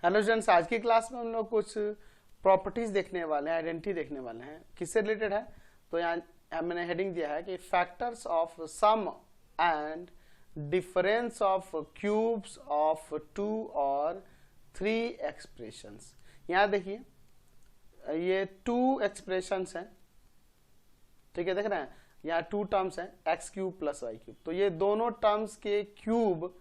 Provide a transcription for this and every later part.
Hello students, आज की class में हम लोग कुछ प्रॉपर्टीज देखने वाले हैं, आइडेंटिटी देखने वाले हैं। किससे रिलेटेड है? तो यहाँ मैंने हेडिंग दिया है कि factors of sum and difference of cubes of 2 और 3 एक्सप्रेशंस। यहाँ देखिए ये 2 एक्सप्रेशंस हैं, ठीक है, देख रहे हैं यहाँ 2 टर्म्स हैं, x cube plus y cube. तो ये दोनों टर्म्स के क्यूब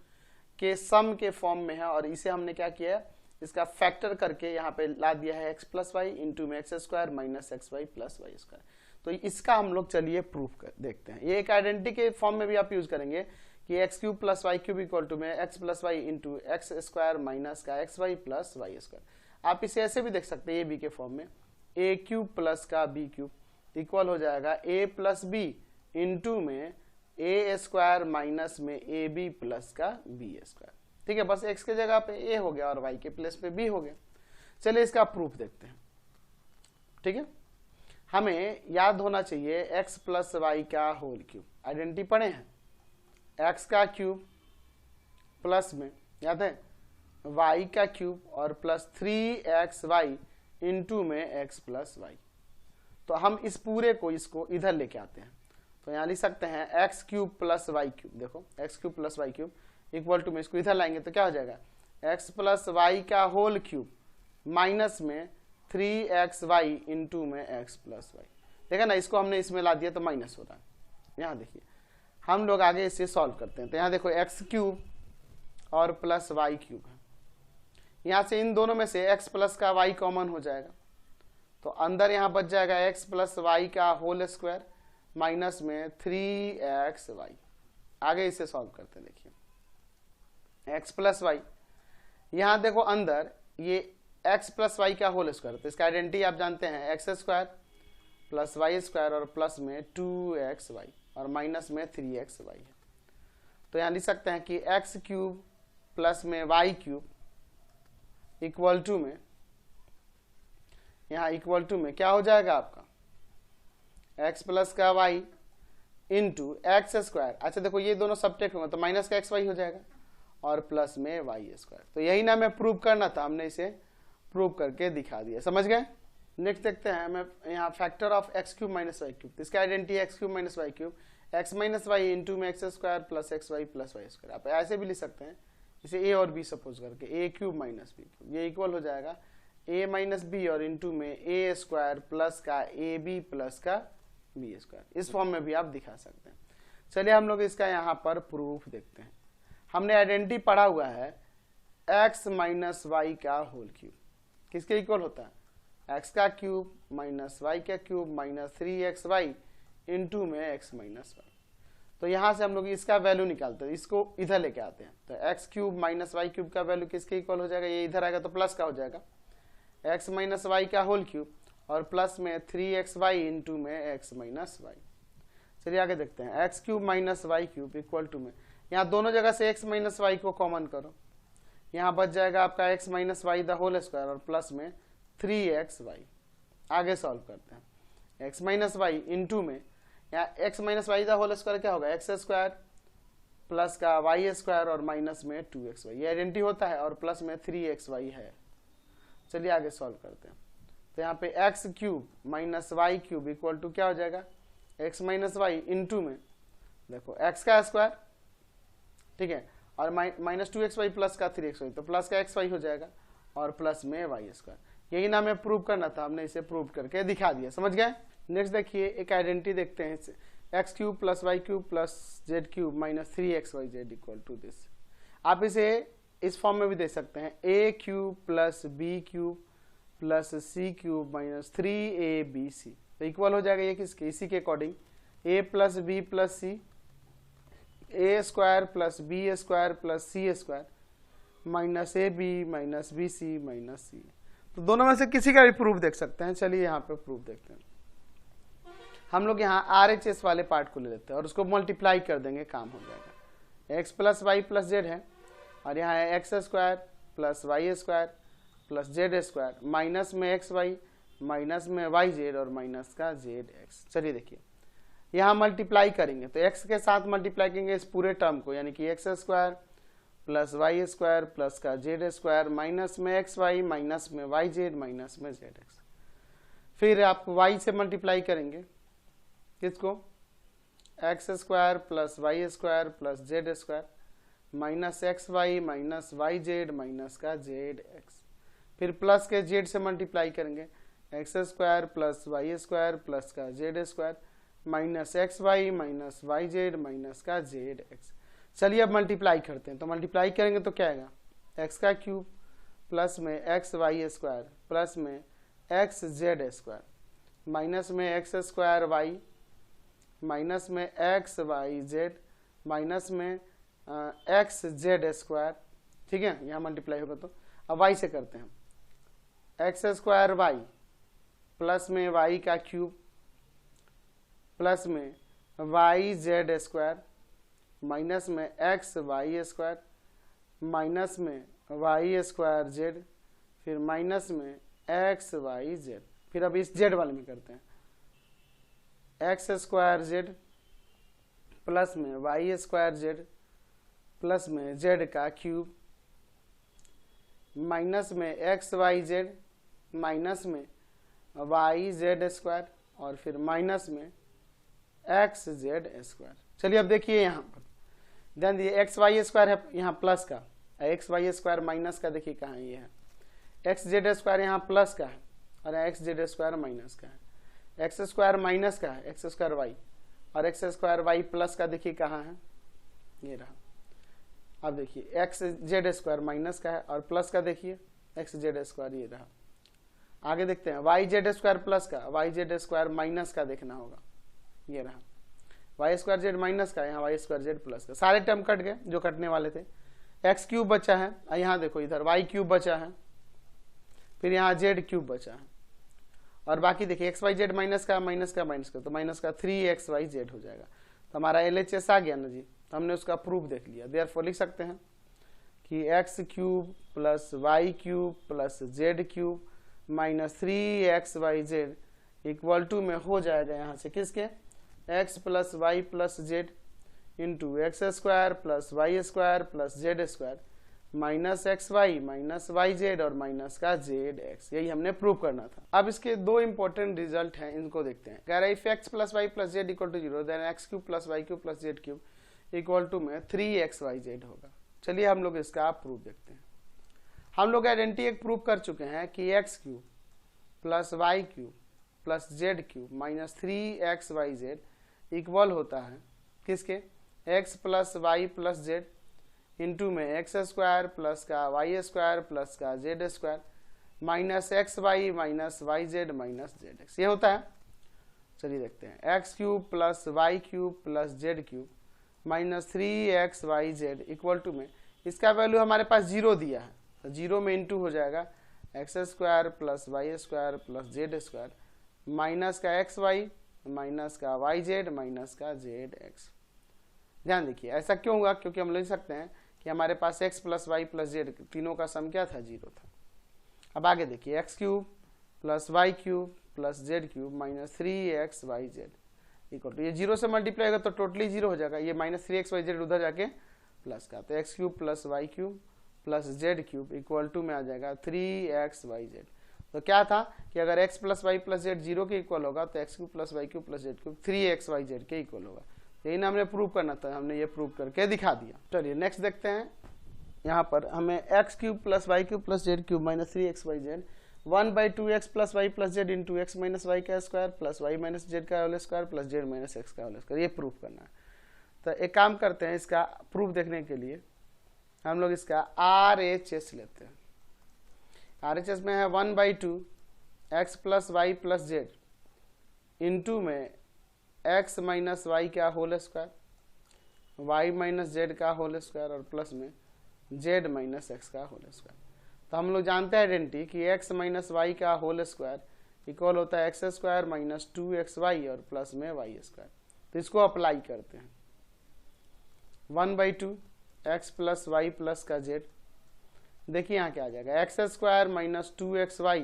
के सम के फॉर्म में है और इसे हमने क्या किया है, इसका फैक्टर करके यहाँ पे ला दिया है एक्स प्लस वाई इंटू में x square minus x y plus Y square. तो इसका हम लोग चलिए प्रूफ कर देखते हैं। ये एक आइडेंटिटी के फॉर्म में भी आप यूज करेंगे कि x cube plus y cube equal to में x plus y into x square minus का x y plus Y square. आप इसे ऐसे भी देख सकते हैं ए बी के फॉर्म में, ए क्यूब प्लस का बी क्यूब इक्वल हो जाएगा ए प्लस बी इंटू में ए स्क्वायर माइनस में ए बी प्लस का बी स्क्वायर। ठीक है, बस एक्स के जगह पे ए हो गया और वाई के प्लेस पे बी हो गया। चलिए इसका प्रूफ देखते हैं। ठीक है, हमें याद होना चाहिए एक्स प्लस वाई का होल क्यूब, आइडेंटिटी पढ़े हैं, एक्स का क्यूब प्लस में याद है वाई का क्यूब और प्लस 3xy इंटू में एक्स प्लस वाई। तो हम इस पूरे को इसको इधर लेके आते हैं, तो यहाँ लिख सकते हैं x cube plus y cube. देखो x cube plus y cube equal to में इसको इधर लाएंगे तो क्या हो जाएगा, एक्स प्लस वाई का होल क्यूब माइनस में 3xy इंटू में एक्स प्लस वाई। देखा ना, इसको हमने इसमें ला दिया तो माइनस हो रहा है। यहाँ देखिए हम लोग आगे इसे सॉल्व करते हैं। तो यहाँ देखो एक्स क्यूब और प्लस वाई क्यूब है, यहाँ से इन दोनों में से एक्स प्लस का वाई कॉमन हो जाएगा, तो अंदर यहाँ बच जाएगा एक्स प्लस वाई का होल स्क्वायर माइनस में 3xy। आगे इसे सॉल्व करते हैं। देखिए x प्लस वाई, यहां देखो अंदर ये x प्लस वाई का होल स्क्वायर, तो इसका आइडेंटिटी आप जानते हैं x square plus Y square और प्लस में 2xy और माइनस में 3xy है। तो यहां लिख सकते हैं कि x क्यूब प्लस में वाई क्यूब इक्वल टू में, यहां इक्वल टू में क्या हो जाएगा आपका x प्लस का वाई इंटू एक्स स्क्वायर। अच्छा देखो ये दोनों सब्ट्रैक्ट होंगे तो माइनस का xy हो जाएगा और प्लस में वाई स्क्वायर। तो यही ना हमें प्रूव करना था, हमने इसे प्रूव करके दिखा दिया। समझ गए? नेक्स्ट देखते हैं हमें यहाँ factor of x cube minus y cube. इसका identity x cube minus y cube, x minus y into में x square plus x y plus Y square. आप ऐसे भी लिख सकते हैं, इसे ए और बी सपोज करके, ए क्यूब माइनस बी क्यूब, ये इक्वल हो जाएगा ए माइनस बी और इंटू में ए स्क्वायर प्लस का ए बी प्लस का बी स्क्वायर। इस फॉर्म में भी आप दिखा सकते हैं। चलिए हम लोग इसका यहाँ पर प्रूफ देखते हैं। हमने आइडेंटिटी पढ़ा हुआ है x माइनस वाई का होल क्यूब किसके इक्वल होता है, x का क्यूब माइनस वाई का क्यूब माइनस 3xy इंटू में x माइनस वाई। तो यहां से हम लोग इसका वैल्यू निकालते हैं, इसको इधर लेके आते हैं। तो x cube minus y cube का वैल्यू किसके इक्वल हो जाएगा, ये इधर आएगा तो प्लस का हो जाएगा x माइनस वाई का होल क्यूब और प्लस में 3xy इंटू में x माइनस वाई। चलिए आगे देखते हैं, x cube minus y cube equal to में, यहाँ दोनों जगह से x माइनस वाई को कॉमन करो, यहाँ बच जाएगा आपका x minus y the whole square और प्लस में 3xy। आगे सॉल्व करते हैं, x माइनस वाई इंटू में यहाँ x minus y the whole square क्या होगा, एक्स स्क्वायर प्लस का वाई स्क्वायर और माइनस में 2xy। ये आइडेंटिटी होता है और प्लस में 3xy है। चलिए आगे सॉल्व करते हैं। तो यहाँ पे x cube minus y cube equal to क्या हो जाएगा, x माइनस वाई इंटू में देखो x का स्क्वायर, ठीक है, और माइनस 2xy प्लस का 3xy, तो प्लस का xy हो जाएगा और प्लस में वाई स्क्वायर। यही ना हमें प्रूव करना था, हमने इसे प्रूव करके दिखा दिया। समझ गए? नेक्स्ट देखिए एक आइडेंटिटी देखते हैं, x cube plus y cube plus z cube minus 3xyz equal to this. आप इसे इस फॉर्म में भी दे सकते हैं, a cube plus b cube plus c cube minus 3abc। तो इक्वल हो जाएगा ये किसके, इसी के according a plus b plus c, a square plus b square plus c square minus a b minus b c minus c. तो दोनों में से किसी का भी प्रूफ देख सकते हैं। चलिए यहाँ पे प्रूफ देखते हैं। हम लोग यहाँ RHS वाले पार्ट को ले लेते हैं और उसको मल्टीप्लाई कर देंगे, काम हो जाएगा। X plus y plus z है और यहाँ है x square plus Y square plus Z square minus में एक्स वाई माइनस में वाई जेड और माइनस का जेड एक्स। चलिए देखिए यहाँ मल्टीप्लाई करेंगे तो x के साथ मल्टीप्लाई करेंगे इस पूरे टर्म को, यानी कि X square plus Y square plus का जेड स्क्वायर माइनस में एक्स वाई माइनस में वाई जेड माइनस में जेड एक्स। फिर आप वाई से मल्टीप्लाई करेंगे किसको, X square plus Y square plus Z square minus x Y minus Y Z minus का जेड एक्स। फिर प्लस के जेड से मल्टीप्लाई करेंगे, X square plus Y square plus का Z square minus x Y minus Y Z minus का Z x. चलिए अब multiply करते हैं, तो मल्टीप्लाई करेंगे तो क्या आएगा, एक्स का क्यूब प्लस में एक्स वाई स्क्वायर प्लस में एक्स जेड स्क्वायर माइनस में एक्स स्क्वायर वाई माइनस में एक्स वाई जेड माइनस में एक्स जेड स्क्वायर। ठीक है, यहाँ मल्टीप्लाई होगा तो अब वाई से करते हैं, एक्स स्क्वायर वाई प्लस में वाई का क्यूब प्लस में वाई जेड स्क्वायर माइनस में एक्स वाई स्क्वायर माइनस में वाई स्क्वायर जेड फिर माइनस में एक्स वाई जेड। फिर अब इस जेड वाले में करते हैं, एक्स स्क्वायर जेड प्लस में वाई स्क्वायर जेड प्लस में जेड का क्यूब माइनस में एक्स वाई जेड माइनस में वाई जेड स्क्वायर और फिर माइनस में एक्स जेड स्क्वायर। चलिए अब देखिए यहाँ पर ध्यान दिए, एक्स वाई स्क्वायर है यहाँ प्लस का, एक्स वाई स्क्वायर माइनस का, देखिए कहाँ ये है, एक्स जेड स्क्वायर यहाँ प्लस का है और एक्स जेड स्क्वायर माइनस का है, एक्स स्क्वायर माइनस का है एक्स स्क्वायर वाई और एक्स स्क्वायर वाई प्लस का, देखिए कहाँ है, ये रहा। अब देखिए एक्स जेड स्क्वायर माइनस का है और प्लस का देखिए एक्स जेड स्क्वायर, ये रहा। आगे देखते हैं वाई जेड स्क्वायर प्लस का, वाई जेड स्क्वायर माइनस का देखना होगा, ये रहा। वाई स्क्वायर जेड माइनस का, यहाँ वाई स्क्वायर जेड प्लस का, सारे टर्म कट गए जो कटने वाले थे। एक्स क्यूब बचा है, यहाँ देखो इधर वाई क्यूब बचा है, फिर यहाँ जेड क्यूब बचा है और बाकी देखिए एक्स वाई जेड माइनस का माइनस का माइनस का, तो माइनस का 3xy z हो जाएगा। तो हमारा LHS आ गया ना जी, तो हमने उसका प्रूफ देख लिया। देयरफॉर लिख सकते हैं कि x cube plus y cube plus z cube minus 3xy z equal to में हो जाएगा यहाँ से किसके, x plus y plus z into x square plus Y square plus Z square minus x Y minus Y z और minus का Z x. यही हमने प्रूव करना था। अब इसके दो इंपॉर्टेंट रिजल्ट हैं, इनको देखते हैं। कह रहा है if x plus y plus z equal to 0 then x cube plus y cube plus z cube equal to में 3xy z होगा। चलिए हम लोग इसका प्रूफ देखते हैं। हम लोग आइडेंटिटी एक प्रूव कर चुके हैं कि x cube plus y cube plus z cube minus 3xy z equal होता है किसके, x plus y plus z into में एक्स स्क्वायर प्लस का वाई स्क्वायर प्लस का Z square minus x Y minus Y Z minus z x, ये होता है। चलिए देखते हैं, x cube plus y cube plus z cube minus 3xy z equal to में इसका वैल्यू हमारे पास 0 दिया है, तो 0 में इंटू हो जाएगा x square plus Y square plus Z square minus का एक्स वाई माइनस का वाई जेड माइनस का जेड एक्स। ध्यान देखिए ऐसा क्यों हुआ, क्योंकि हम लिख सकते हैं कि हमारे पास x plus y plus z तीनों का सम क्या था, 0 था। अब आगे देखिए x cube plus y cube plus z cube minus 3xy z equal to, ये 0 से मल्टीप्लाई होगा तो टोटली 0 हो जाएगा, ये माइनस 3xy z उधर जाके प्लस का, तो x cube plus y cube plus z cube equal to में आ जाएगा 3xy z। तो क्या था कि अगर x plus y plus z 0 के इक्वल होगा तो x cube plus y cube plus z cube 3xy z के इक्वल होगा। यही ना हमने प्रूव करना था, हमने ये प्रूव करके दिखा दिया। चलिए नेक्स्ट देखते हैं। यहाँ पर हमें x cube plus y cube plus z cube minus 3xy z 1/2x plus y plus z into x minus y का square plus y minus z का whole square plus z minus x का whole square, ये proof करना है। तो एक काम करते हैं, इसका प्रूफ देखने के लिए हम लोग इसका RHS लेते हैं। RHS में है 1/2x plus y plus z into में एक्स माइनस वाई का whole square y minus z का होल स्क्वायर और प्लस में जेड माइनस एक्स का होल स्क्वायर। तो हम लोग जानते हैं आइडेंटिटी कि एक्स माइनस वाई का होल स्क्वायर इक्वल होता है एक्स स्क्वायर माइनस 2xy और प्लस में वाई स्क्वायर। तो इसको अप्लाई करते हैं, 1/2x प्लस वाई प्लस का जेड, देखिए यहाँ क्या आ जाएगा, x square minus 2xy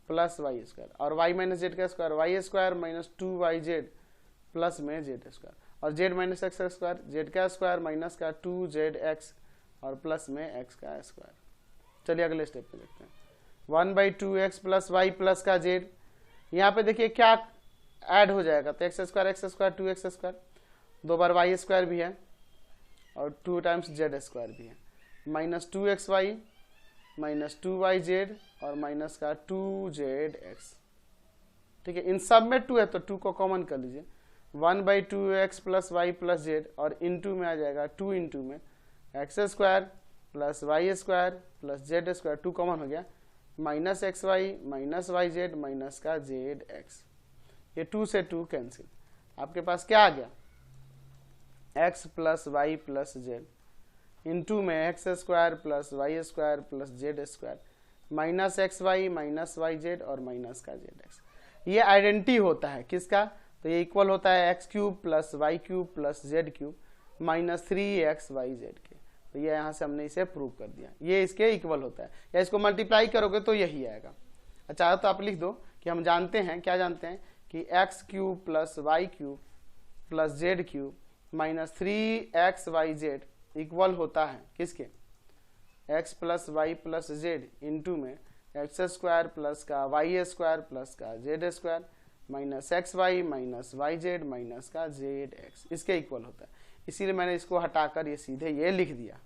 plus Y square और वाई माइनस जेड का square y square minus 2yz plus में जेड स्क्वायर और z minus x square z का स्क्वायर माइनस का 2zx और प्लस में एक्स का स्क्वायर। चलिए अगले स्टेप पे देखते हैं। 1/2x प्लस वाई प्लस का जेड, यहाँ पे देखिए क्या ऐड हो जाएगा, तो एक्स स्क्वायर 2x², 2 बार वाई स्क्वायर भी है और 2 टाइम्स जेड स्क्वायर भी है, -2xy -2yz और माइनस का 2zx। ठीक है, इन सब में 2 है तो 2 को कॉमन कर लीजिए। 1/2x plus y plus z और इनटू में आ जाएगा 2 इंटू में x² plus y² plus z², 2 common हो गया, -xy -yz माइनस का zx। ये 2 से 2 कैंसिल, आपके पास क्या आ गया, x plus y plus z into में x² plus y² plus z², -xy -yz और माइनस का zx। ये आइडेंटिटी होता है किसका, तो ये इक्वल होता है x³ plus y³ plus z³ -3xyz के। तो ये यहाँ से हमने इसे प्रूव कर दिया, ये इसके इक्वल होता है, या इसको मल्टीप्लाई करोगे तो यही आएगा। अच्छा तो आप लिख दो कि हम जानते हैं, क्या जानते हैं कि x³ plus y³ plus z³ -3xyz equal होता है किसके, x plus y plus z into में x² प्लस का y² प्लस का z² -xy -yz माइनस का zx, इसके इक्वल होता है। इसीलिए मैंने इसको हटाकर ये सीधे ये लिख दिया।